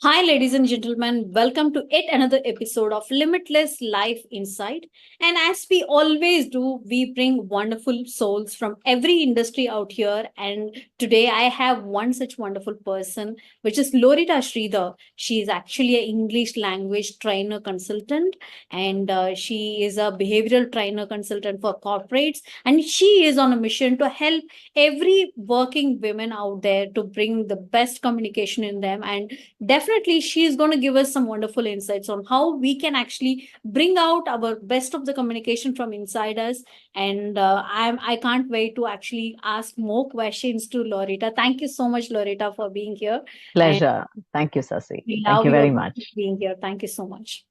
Hi, ladies and gentlemen. Welcome to yet another episode of Limitless Life Insight. And as we always do, we bring wonderful souls from every industry out here. And today I have one such wonderful person, which is Loretta Sridhar. She is actually an English language trainer consultant, and she is a behavioral trainer consultant for corporates. And she is on a mission to help every working women out there to bring the best communication in them, and definitely she is going to give us some wonderful insights on how we can actually bring out our best of the communication from inside us. And I can't wait to actually ask more questions to Loretta. Thank you so much, Loretta, for being here, and Pleasure. Thank you, Sasi. we Thank love you your very much. being here. Thank you so much.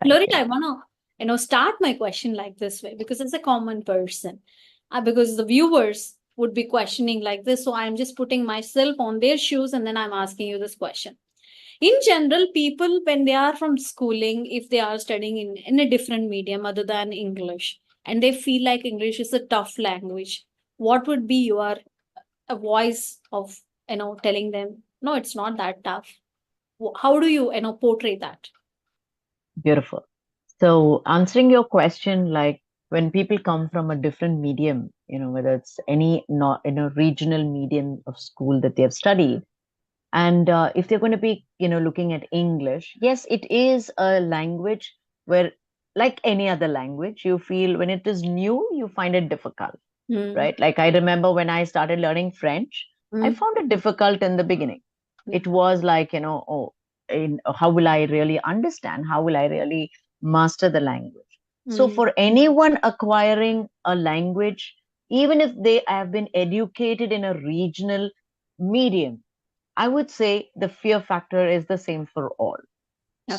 Thank Loretta, you. I want to start my question like this way, because as a common person, because the viewers would be questioning like this, so I'm just putting myself on their shoes and then I'm asking you this question. In general, people, when they are from schooling, if they are studying in a different medium other than English, and they feel like English is a tough language, what would be your a voice of telling them, no, it's not that tough? How do you portray that? Beautiful. So, answering your question, like when people come from a different medium, whether it's any not in a regional medium of school that they have studied, and if they're going to be, looking at English, yes, it is a language where, like any other language, you feel when it is new, you find it difficult, Mm, right? Like I remember when I started learning French, I mm, found it difficult in the beginning. mm, It was like, how will I really understand? How will I really master the language? So mm, for anyone acquiring a language, even if they have been educated in a regional medium, I would say the fear factor is the same for all. okay.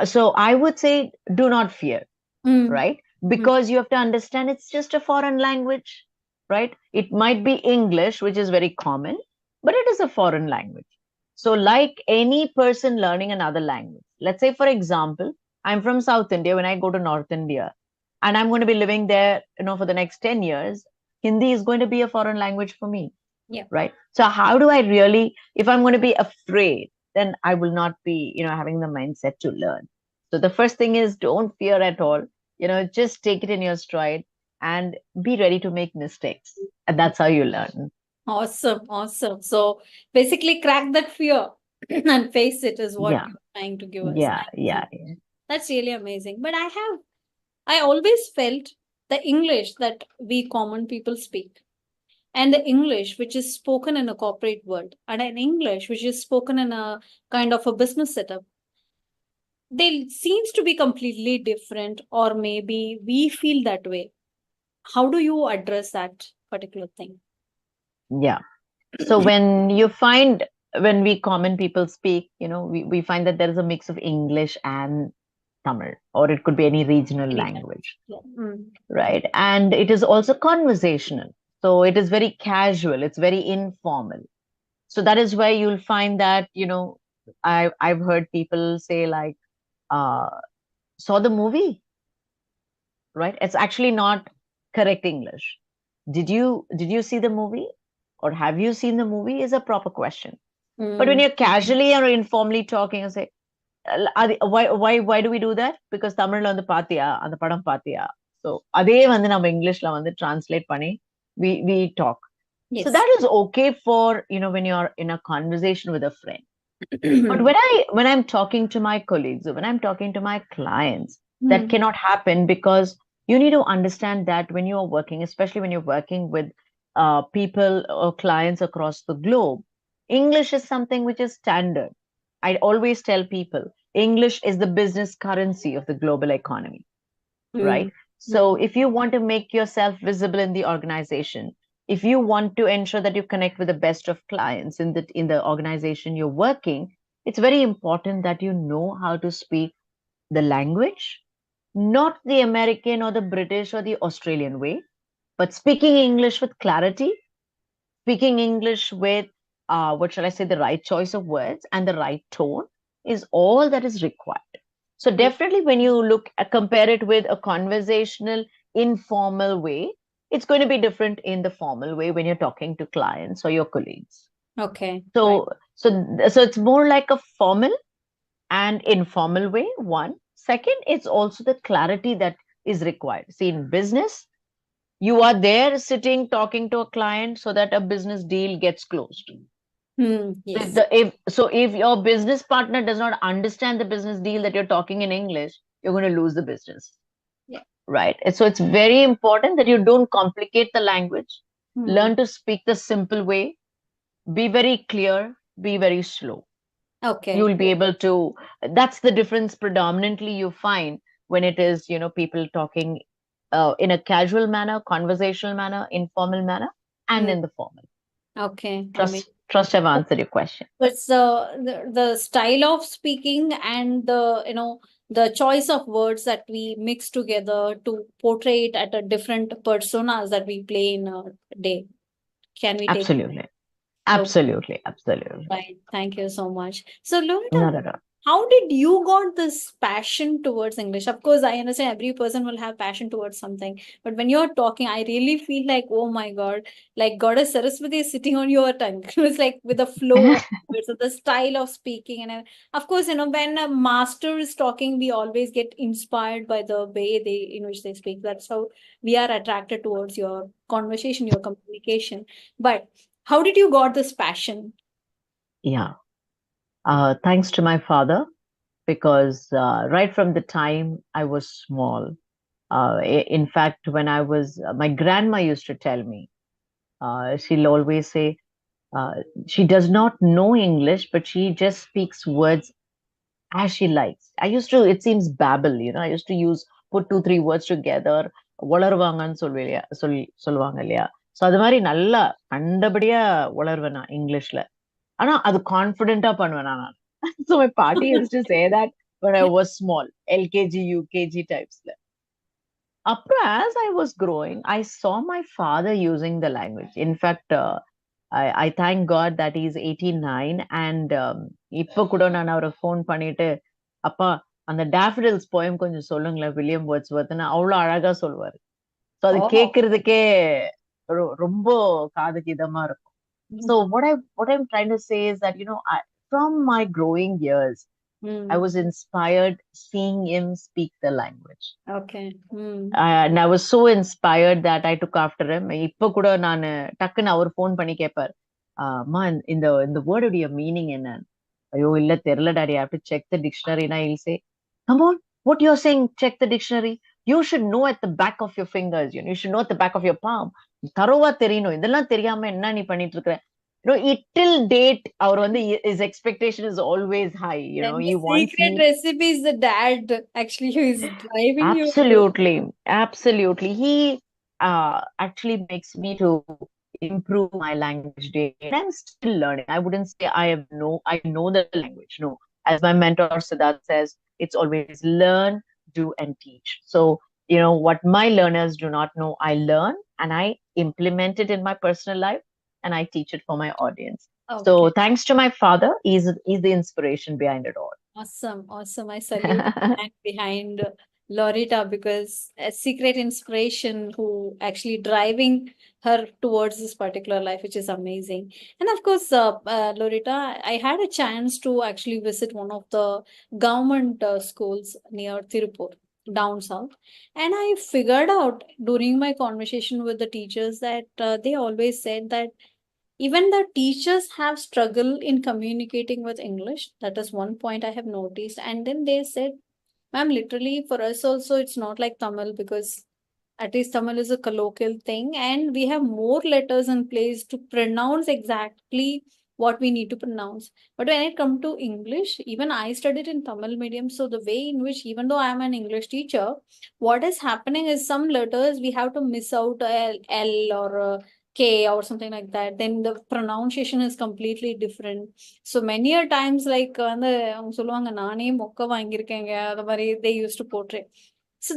So I would say do not fear, Mm, right? mm, Because you have to understand it's just a foreign language, right? It might be English, which is very common, but it is a foreign language. So, like any person learning another language, let's say, for example, I'm from South India. When I go to North India and I'm going to be living there, for the next 10 years, Hindi is going to be a foreign language for me, yeah. right? So, how do I really, if I'm going to be afraid, then I will not be, having the mindset to learn. So the first thing is don't fear at all. Just take it in your stride and be ready to make mistakes. And that's how you learn. Awesome, awesome. So basically, crack that fear and face it is what Yeah, you're trying to give us. yeah, Nice. yeah, yeah. That's really amazing. But I always felt the English that we common people speak, and the English which is spoken in a corporate world, and an English which is spoken in a kind of a business setup, they seems to be completely different, or maybe we feel that way. How do you address that particular thing? Yeah. So when we common people speak, we find that there is a mix of English and Tamil, or it could be any regional Anytime. language, Yeah. Mm. right? And it is also conversational. So it is very casual, it's very informal. So that is why you'll find that, I've heard people say like, uh, saw the movie, right? It's actually not correct English. Did you see the movie? Or have you seen the movie is a proper question. But when Mm. you're casually or informally talking and say, why do we do that? Because Tamil on the patiya, on the padam patiya. So அதே வந்து நம்ம இங்கிலீஷ்ல வந்து translate பண்ணி we talk. So Yes. that is okay for, when you're in a conversation with a friend. But when I'm talking to my colleagues or when I'm talking to my clients, that Mm. cannot happen because you need to understand that when you are working, especially when you're working with people or clients across the globe, English is something which is standard. I always tell people English is the business currency of the global economy, Mm. right? So Mm. if you want to make yourself visible in the organization, if you want to ensure that you connect with the best of clients in the organization you're working, it's very important that you know how to speak the language, not the American or the British or the Australian way, but speaking English with clarity, speaking English with what shall I say, the right choice of words and the right tone is all that is required. So Mm. definitely when you compare it with a conversational, informal way, it's going to be different in the formal way when you're talking to clients or your colleagues. Okay. Right. So it's more like a formal and informal way. One. Second, it's also the clarity that is required. See, in business, you are there sitting talking to a client so that a business deal gets closed. If Yes. the if your business partner does not understand the business deal that you're talking in English, you're going to lose the business, Yeah. right? And so it's very important that you don't complicate the language. Hmm. Learn to speak the simple way. Be very clear. Be very slow. You Okay. will be able to. That's the difference predominantly you find when it is, people talking in a casual manner, conversational manner, informal manner, and Hmm. in the formal. Okay. Trust I've answered your question. It's the style of speaking and the choice of words that we mix together to portray it at a different personas that we play in a day. Can we take? Absolutely. Okay. Absolutely. Absolutely. Right. Thank you so much. So, Loretta, Not at all. how did you got this passion towards English? Of course, I understand every person will have passion towards something, but when you're talking, I really feel like, oh my God, like Goddess Saraswati is sitting on your tongue. It's like with the flow of words, with the style of speaking, and of course, when a master is talking, we always get inspired by the way in which they speak. That's how we are attracted towards your conversation, your communication. But how did you got this passion? Yeah. Thanks to my father, because right from the time I was small, in fact, when I was, my grandma used to tell me, she'll always say, uh, she does not know English, but she just speaks words as she likes. I used to, it seems babble, I used to put two, three words together. வளருவாங்கன்னு சொல்லுவாங்க இல்லையா? So அது மாதிரி நல்லா கண்டபடியா வளருவேன் நான் இங்கிலீஷ்ல. ஆனா அது கான்ஃபிடென்ட்டா பண்ணுவேன் நான். So my party used to say that when I was small, LKG, UKG types. As I was growing, I saw my father using the language. In fact, I thank God that he's 89 and இப்போ கூட நான் அவரை phone பண்ணிட்டு, அப்பா அந்த daffodils poem கொஞ்சம் சொல்லுங்களேன் William வேர்ட்ஸ்வர்த்னு அவ்வளோ அழகா சொல்லுவாரு. ஸோ அது Oh. கேட்கறதுக்கே ரொம்ப காதுக்கு இதமா இருக்கும். So what I'm trying to say is that, from my growing years, I Mm. was inspired seeing him speak the language. Okay. Mm. And I was so inspired that I took after him. இப்போ கூட நான் டக்குன்னு அவர் phone பண்ணி கேட்பார், அம்மா இந்த வேர்டுடைய meaning என்ன? ஐயோ இல்ல தெரியல daddy, I have to check the dictionary. And I'll say, come on, what you're saying, check the dictionary. You should know at the back of your fingers. You should know at the back of your palm. தரோவா தெரியணும். இதெல்லாம் தெரியாம என்ன நீ பண்ணிட்டு இருக்கிற? It till date, அவர் வந்து his expectation is always high. And He the wants me. secret recipe is the dad actually who is driving you to. Absolutely, absolutely. He actually makes me to improve my language day, and I'm still learning. I wouldn't say I know the language. No, as my mentor Siddharth says, it's always learn, do, and teach. So what my learners do not know, I learn and I implement it in my personal life, and I teach it for my audience. So Okay. thanks to my father, he's the inspiration behind it all. Awesome. Awesome. I salute the man behind Loretta because a secret inspiration who actually driving her towards this particular life, which is amazing. And of course, Loretta, I had a chance to actually visit one of the government schools near Tirupur, down south. And I figured out during my conversation with the teachers that they always said that even the teachers have struggle in communicating with English. That is one point I have noticed. And then they said, ma'am, literally for us also, it's not like Tamil because at least Tamil is a colloquial thing and we have more letters in place to pronounce exactly what we need to pronounce. But when it comes to English, even I studied in Tamil medium. So the way in which, even though I am an English teacher, what is happening is some letters we have to miss out a L or a K or something like that. Then the pronunciation is completely different. So many a times like வந்து அவங்க சொல்லுவாங்க நானே மொக்க வாங்கியிருக்கேங்க அந்த மாதிரி they used to portray. So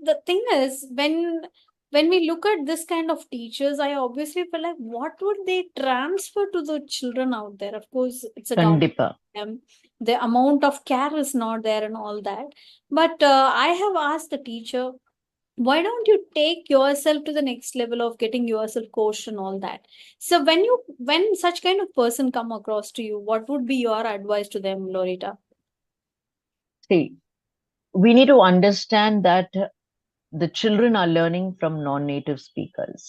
the thing is when we look at this kind of teachers, I obviously feel like what would they transfer to the children out there? Of course, it's a government. Kandipa. The amount of care is not there and all that. But I have asked the teacher why don't you take yourself to the next level of getting yourself coached and all that? So when such kind of person come across to you, what would be your advice to them, Loretta? See, we need to understand that the children are learning from non-native speakers,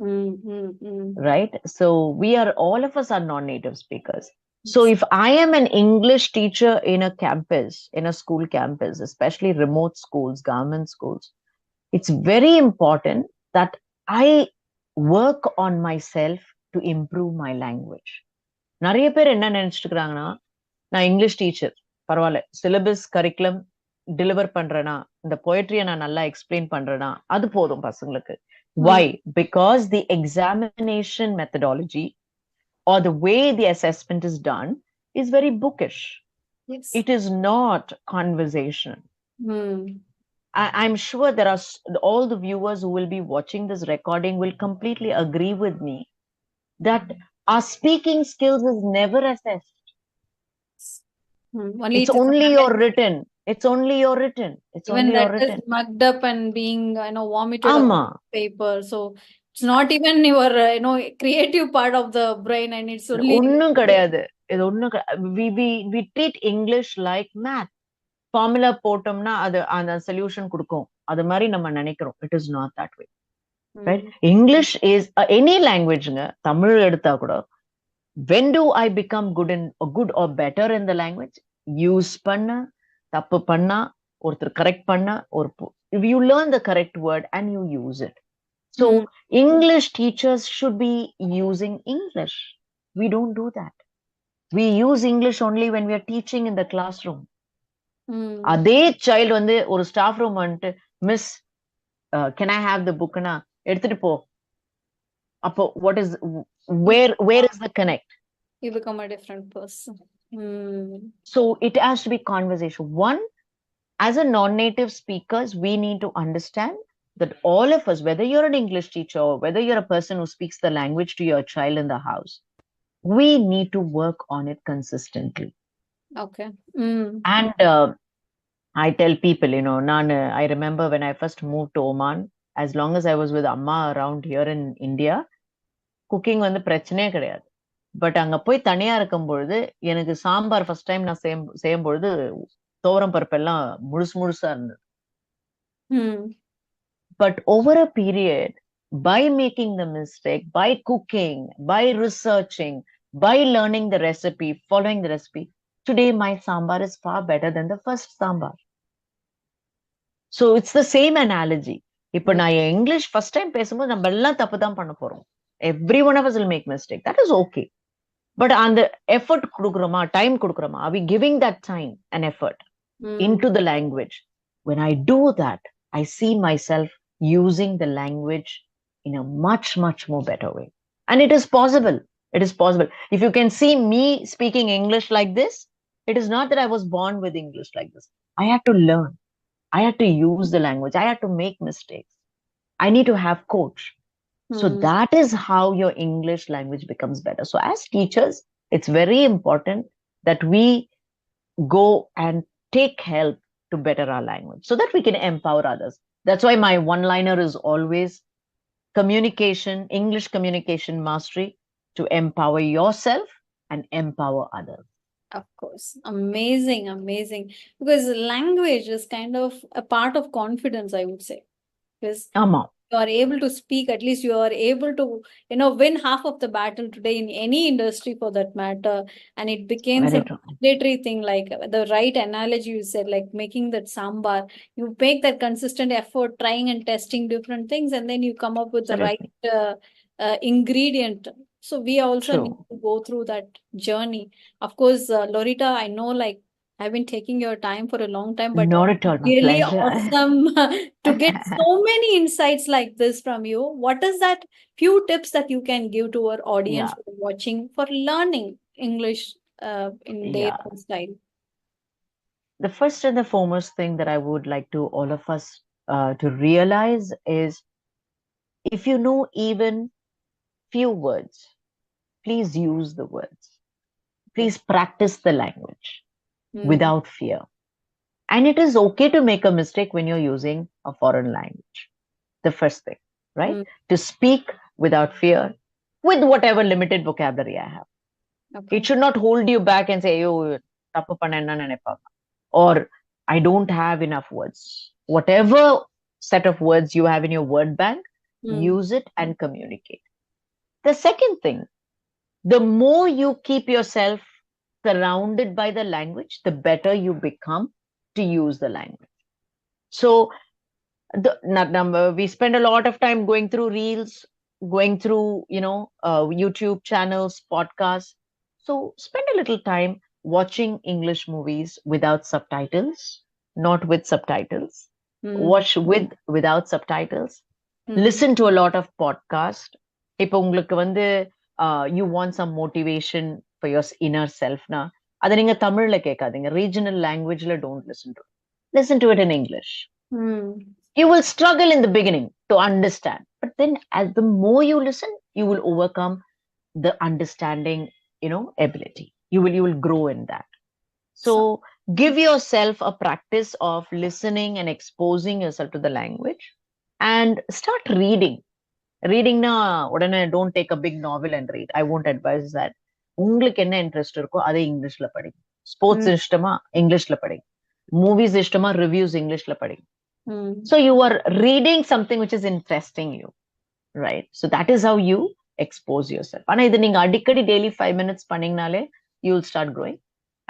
Mm, mm, mm. right? So all of us are non-native speakers. So Yes. if I am an English teacher in a campus, in a school campus, especially remote schools, government schools, it's very important that I work on myself to improve my language. நிறைய பேர் என்ன நினைச்சிட்டு இருக்கிறாங்கன்னா, நான் English teacher, பரவாயில்ல, syllabus curriculum deliver பண்றேனா, இந்த போயட்ரியை நான் நல்லா எக்ஸ்பிளைன் பண்றேனா, அது போதும் பசங்களுக்கு. Why? Mm, Because the examination methodology or the way the assessment is done is very bookish. yes. It is not conversation. Mm, I'm sure there are all the viewers who will be watching this recording will completely agree with me that our speaking skills is never assessed. only It's it is only your written. It's only your written. It's even only your that is written. mugged up and being vomited on Ama. paper. So it's not even your creative part of the brain, and it's only ஒண்ணும் கிடையாது. இது ஒண்ணும் we treat English like math. Formula போட்டோம்னா அது அந்த solution கொடுக்கும். அது மாதிரி நம்ம நினைக்கிறோம். It is not that way. Right? English is any language. Tamil எடுத்தா கூட, when do I become good or better in the language? Use பண்ண, தப்பு பண்ணா, ஒருத்தர் கரெக்ட் பண்ண, you learn the correct word and you use it. So English teachers should be using English. We don't do that. We use English only when we are teaching in the classroom. அதே child வந்து ஒரு staff room வந்துட்டு, miss can I have the book? எடுத்துட்டு போ. அப்போ what is where is the connect? you become a different person. So it has to be conversation. One, as a non-native speakers, we need to understand that all of us, whether you're an English teacher or whether you're a person who speaks the language to your child in the house, we need to work on it consistently. Okay. And I tell people, I remember when I first moved to Oman, as long as I was with Amma around here in India, cooking வந்து பிரச்சனையே கிடையாது. But அங்க போய் தனியா இருக்கும் பொழுது எனக்கு sambar first time நான் செய்யும் பொழுது துவரம் பருப்பெல்லாம் முழுசா இருந்தது. But over a period, by making the mistake, by cooking, by researching, by learning the recipe, following the recipe, today my sambar is far better than the first sambar. So it's the same analogy. இப்ப நான் English first time பேசும்போது நம்ம எல்லாம் தப்பு தான் பண்ண போறோம். Every one of us will make mistake. That is okay. But அந்த எஃபர்ட் கொடுக்குறோமா, டைம் கொடுக்குறோமா, are we giving that time and effort into the language? When I do that, I see myself using the language in a much, much more better way. And it is possible. It is possible. If you can see me speaking English like this, it is not that I was born with English like this. I had to learn. I had to use the language. I had to make mistakes. I need to have coach. So that is how your English language becomes better. So as teachers, it's very important that we go and take help to better our language so that we can empower others. That's why my one-liner is always communication, English communication mastery to empower yourself and empower others. Of course. Amazing, amazing. Because language is kind of a part of confidence, I would say. Because you are able to speak, at least you are able to, win half of the battle today in any industry for that matter. And it becomes a mandatory thing, like the right analogy you said, like making that sambar. You make that consistent effort, trying and testing different things, and then you come up with the right ingredient. So we also need to go through that journey. Of course, Loretta, I know like I've been taking your time for a long time, but not at all, really awesome to get so many insights like this from you. What is that few tips that you can give to our audience who are watching for learning English in their own style? The first and the foremost thing that I would like to all of us to realize is, if you know even few words, please use the words. Please practice the language without fear. And it is okay to make a mistake when you're using a foreign language. The first thing, right? Mm. To speak without fear with whatever limited vocabulary I have. It Okay. should not hold you back and say, "You tappu panna neneppa," or I don't have enough words. Whatever set of words you have in your word bank, Mm. use it and communicate. The second thing, the more you keep yourself surrounded by the language, the better you become to use the language. So we spend a lot of time going through reels, going through YouTube channels, podcasts. So spend a little time watching English movies without subtitles, not with subtitles. Mm. Watch with without subtitles. Mm. Listen to a lot of podcast. இப்போ உங்களுக்கு வந்து you want some motivation for your inner self na, அதை நீங்க தமிழ்ல கேட்காதீங்க. Regional languageல don't listen to it. Listen to it in English. Mm. You will struggle in the beginning to understand, but then as the more you listen, you will overcome the understanding, ability. You will grow in that. So, So give yourself a practice of listening and exposing yourself to the language, and start reading. Reading na உடனே don't take a big novel and read. I won't advise that. உங்களுக்கு என்ன interest இருக்கோ அதை இங்கிலீஷ்ல படிங்க. Sports mm. இஷ்டமா இங்கிலீஷ்ல படிங்க. மூவிஸ் இஷ்டமா ரிவ்யூஸ் இங்கிலீஷ்ல படிங்க. Mm. So you are reading something which is interesting you, right? So that is how you expose yourself. ஆனா இது நீங்க அடிக்கடி daily 5 minutes பண்ணீங்கனாலே you will start growing.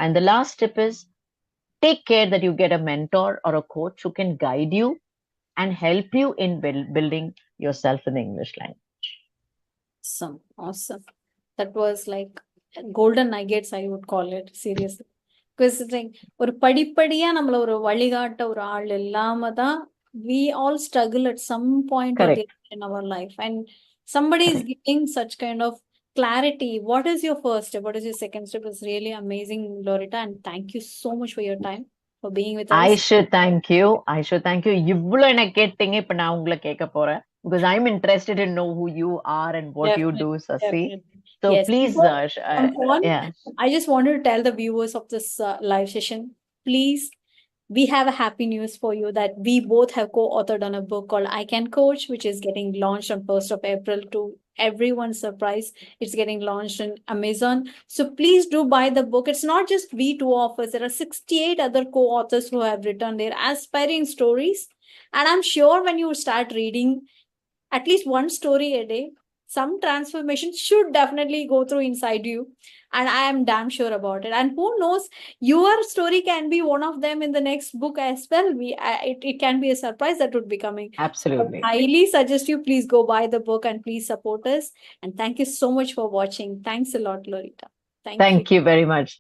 And the last tip is, take care that you get a mentor or a coach who can guide you and help you in building yourself in the English language. Awesome. Awesome. That was like golden nuggets, I would call it, seriously. Because ஒரு படிப்படியா நம்மள ஒரு வழிகாட்ட ஒரு ஆள் இல்லாம தான் we all struggle at some point or the Correct. other in our life, and somebody is Correct. giving such kind of clarity. What is your first step? What is your second step? Is really amazing, Loretta, and thank you so much for your time, for being with us. I should thank you. இவ்வளவு என்ன கேட்டீங்க, இப்ப நான் உங்களை கேட்க போறேன். Because I'm interested to know who you are and what you Definitely, do, Sasi. definitely. So Yes. please, Before we jump on, yeah. I just wanted to tell the viewers of this live session, please, we have a happy news for you that we both have co-authored on a book called I Can Coach, which is getting launched on 1st of April. To everyone's surprise, it's getting launched on Amazon. So please do buy the book. It's not just we two authors. There are 68 other co-authors who have written their aspiring stories. And I'm sure when you start reading at least one story a day, some transformation should definitely go through inside you, and I am damn sure about it. And who knows, your story can be one of them in the next book as well. It can be a surprise that would be coming. Absolutely. I highly suggest you please go buy the book and please support us. And thank you so much for watching. Thanks a lot, Loretta. Thank you. Thank you very much.